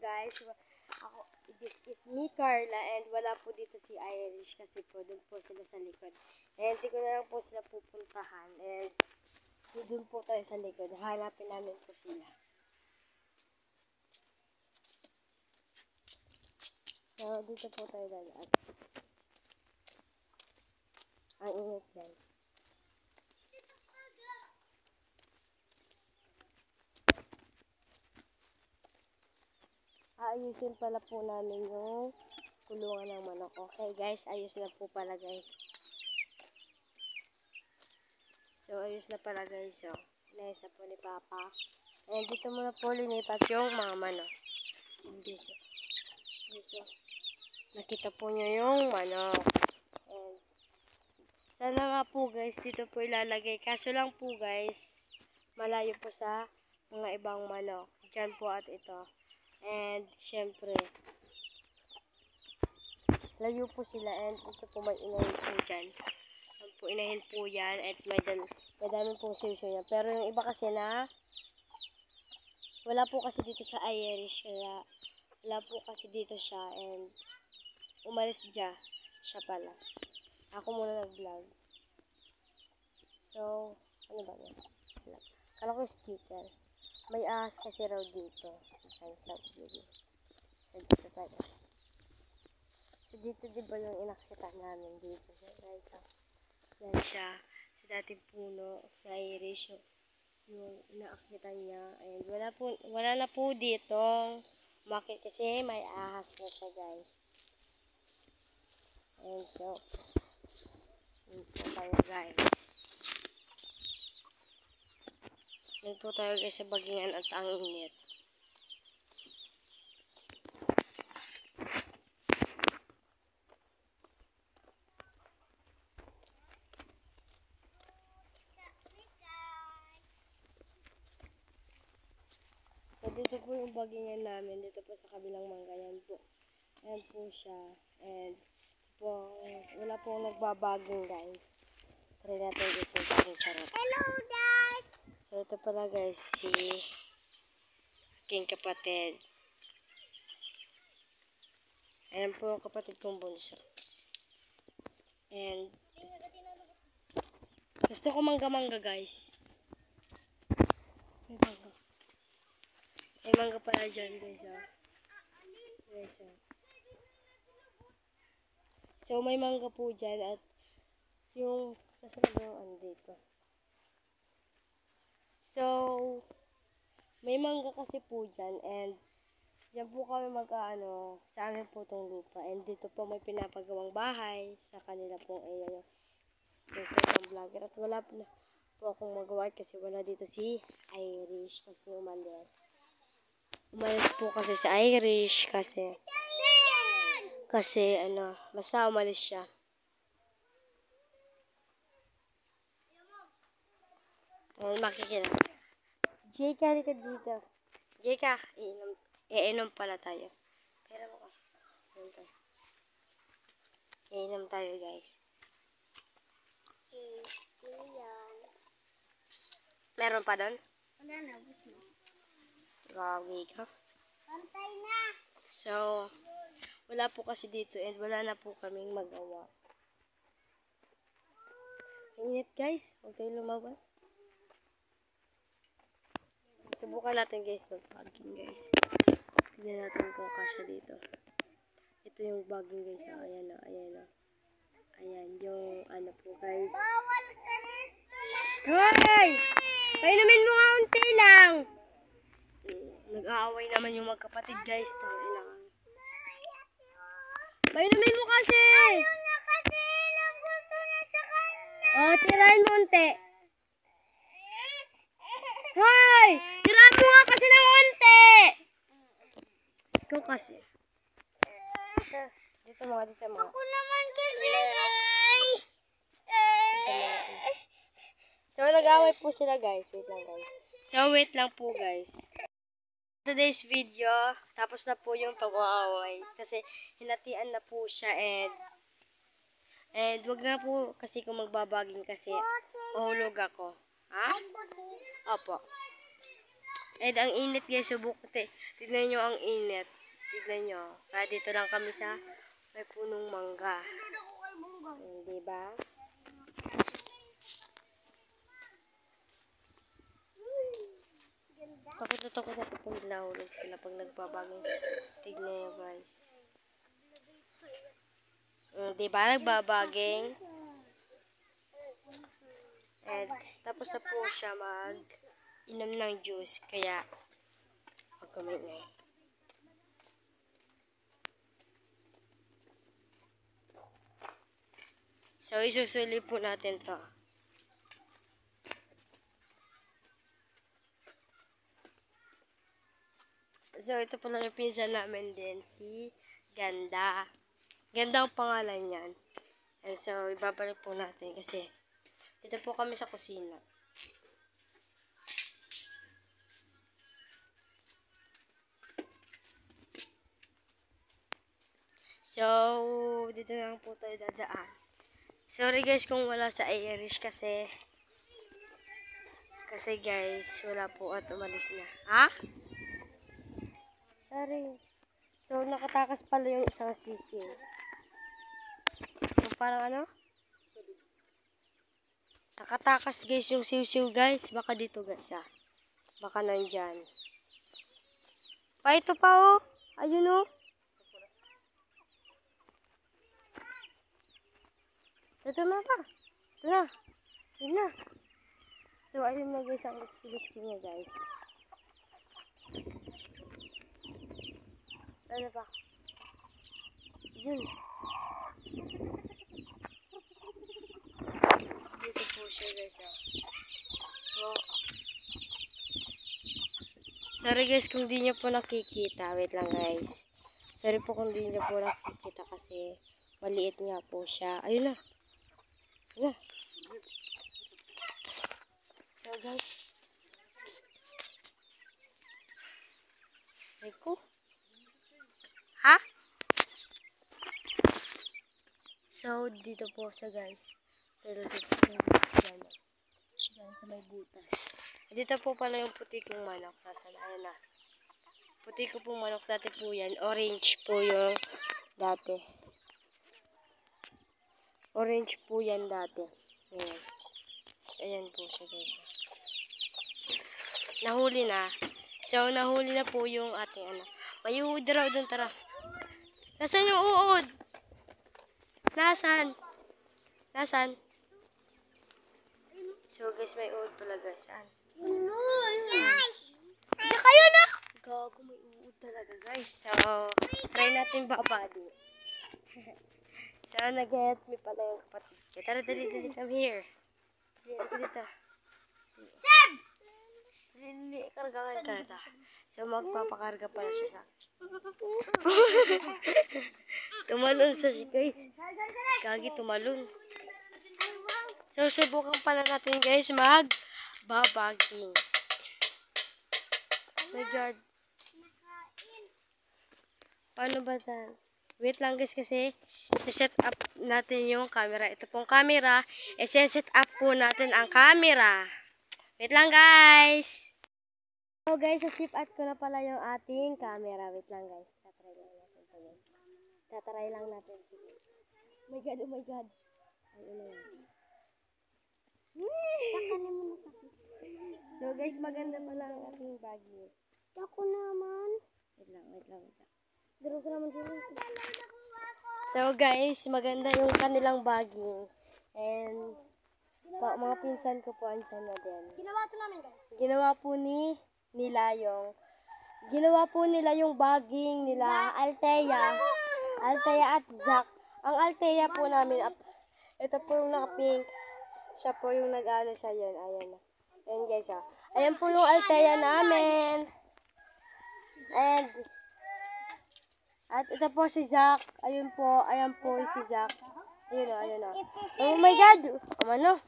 guys. Ako, this is me, Carla, and wala po dito si Irish kasi po doon po sila sa likod. And hindi ko na lang po sila pupuntahan. And doon po tayo sa likod. Hanapin namin po sila. So, dito po tayo dadaan. Ang init, guys. Aayusin pala po namin yung kulungan ng manok. Okay, guys. Ayos na po pala, guys. So, ayos na pala, guys. So, inayos na po ni Papa. And dito muna po linipat yung mga manok. Hindi so. Nakita po nyo yung manok. And sana nga po, guys, dito po ilalagay. Kaso lang po, guys, malayo po sa mga ibang manok. Diyan po at ito. And, syempre, layo po sila. And, ito po may inahin po dyan. Yan po, inahin po yan. At may dami pong siwsiw yan. Pero yung iba kasi na, wala po kasi dito sa Irish. Kaya, wala po kasi dito siya. And, umalis siya pala. Ako muna nag-vlog. So, ano ba yan? Kala ko sticker. May ahas kasi raw dito. Diyan sa video. So, dito tayo. So, dito diba yung inakita namin dito. Guys, yan siya. Sa dating puno. Sa Irish. Yung inakita niya. And wala na po dito. Bakit? Kasi may ahas na siya, guys. And so, dito tayo, guys. Yan po tayo, guys, sa bagingan at ang init. So, dito po yung bagingan namin. Dito po sa kabilang mangga. Yan po. Yan po siya. And po, wala pong nagbabagong, guys. Try natin dito yung charot. Hello, guys! So, ito pala, guys, si aking kapatid. Ayan po ang kapatid kong bunso. And, gusto ko mangga-mangga, guys. May mangga. May mangga pala dyan, guys, Guys, So, may mangga po dyan at yung, nasa na yung dito. So, may mangga kasi po dyan and yan po kami mag-ano, sa amin po itong lupa. And dito po may pinapagawang bahay sa kanila pong area. Dito ang vlogger. At wala po akong magawa kasi wala dito si Irish kasi umalis. Umalis po kasi si Irish kasi basta umalis siya. Makikita. Jeka, halika dito. Jeka, iinom pala tayo. Pero mo ka. Iinom tayo, guys. Yan. Meron pa doon? Wala na, bus na. Gagi ka. Pantay na. So, wala po kasi dito and wala na po kaming magawa. Init, guys. Huwag tayo lumabas. Subukan natin, guys, mag-bagging, guys. Tignan natin kung kasya dito. Ito yung bagging, guys. Ayan o, ayan o. Ayan, yung ano po, guys. Bawal ka rin! Hoy! Painumin mo nga unti lang! Nag-aaway naman yung magkapatid, guys. Painumin mo kasi! Ayaw na kasi! Lang gusto na sa kanya! O, tirahin mo unti. Hoy! Tirahin mo nga kasi ng unti! Ikaw kasi. Dito mga. Ako naman kasi, guys! So, nag-away po sila, guys. Wait lang, guys. So, wait lang po, guys. Today's video, tapos na po yung pag-aaway. Kasi, hinatian na po siya and wag na po kasi kung magbabaging kasi uhulog ako. Ha? Opo. And ang init guys, subukot eh. Tignan nyo ang init. Tignan nyo. Kaya dito lang kami sa may punong mangga. Diba? Takot na pag nahulog sila pag nagbabagay. Tignan nyo guys. Diba? Nagbabaging. And tapos na po siya mag-inom ng juice. Kaya magkamingay. So, isusuli po natin to. So, ito pala yung pinsan namin din, si Ganda. Ganda ang pangalan niyan. And so, ibabalik po natin kasi dito po kami sa kusina. So, dito lang po tayo dadaan. Sorry guys kung wala sa Irish kasi guys, wala po at umalis na. Ha? Sorry. So, nakatakas pala yung isang sisiw. Yung parang ano? Nakatakas guys yung siw-siw guys. Baka dito guys Baka nandyan. Pa ito pa oh. Ayun oh. Ito na pa. Ito na. Ito na. So, ayun na guys ang liksi-liksi niya guys. Ano pa? Yun. Dito po siya guys Oh. Sorry guys kung di niyo po nakikita. Wait lang guys. Sorry po kung di niyo po nakikita kasi maliit nga po siya. Ayun na. Ayun na. So guys. Eko. Ha? So, dito po siya guys. Pero dito po yan. Diyan sa may butas. Dito po pala yung puti kong manok. Nasaan? Ayan na. Puti ko pong manok. Dati po yan. Orange po yung dati. Orange po yan dati. Ayan. Ayan po siya guys. Nahuli na. So, nahuli na po yung ating ano. May uod raw doon. Tara. Nasaan yung uod? Nasaan? Nasaan? So, guys, may uod pala guys. Saan? Hindi kayo na! Gago, may uod talaga guys. So, try natin babadi. So, nag-help me pala yung kapatid ko. Tara, dali, come here. Dito. Sam! Dali, kargahan ka na. So, magpapakarga pala siya sa tumalon sa siya guys. Gagi, tumalon. So, subukan pala natin guys mag-babaging. Oh my God. Paano ba yan? Wait lang guys kasi set up natin yung camera. Ito pong camera. Set up po natin ang camera. Wait lang guys. So guys, set up ko na pala yung ating camera. Wait lang guys. Tatry lang natin ito guys. Tatry lang natin. Oh my God. Ayun na yan. So guys, maganda pala ang ating bagyo. Ako naman. Wait lang. So guys, maganda yung kanilang bagyo. And mga pinsan ko po andyan na din. Ginawa ito namin guys. Ginawa po nila yung baging nila Althea at Zack. Ang Althea po namin, ito po yung naka-pink. Siya po yung nag-ano siya yun. Ayan na. Ayan guys Ayan po yung Althea namin. At ito po si Zack. Ayan po si Zack. Ayun na. Oh my God! Ano?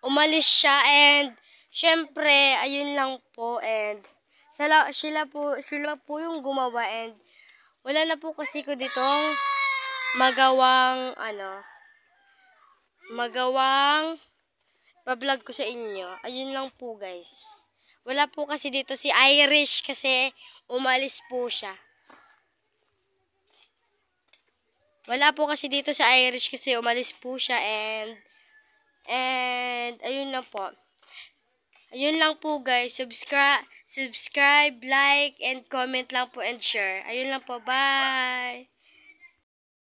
Umalis siya and syempre, ayun lang po and sila po yung gumawa and wala na po kasi ko ditong magawang bablog ko sa inyo. Ayun lang po guys. Wala po kasi dito si Irish kasi umalis po siya. Wala po kasi dito si Irish kasi umalis po siya and ayun lang po. Ayun lang po guys. Subscribe, like, and comment lang po and share. Ayun lang po. Bye!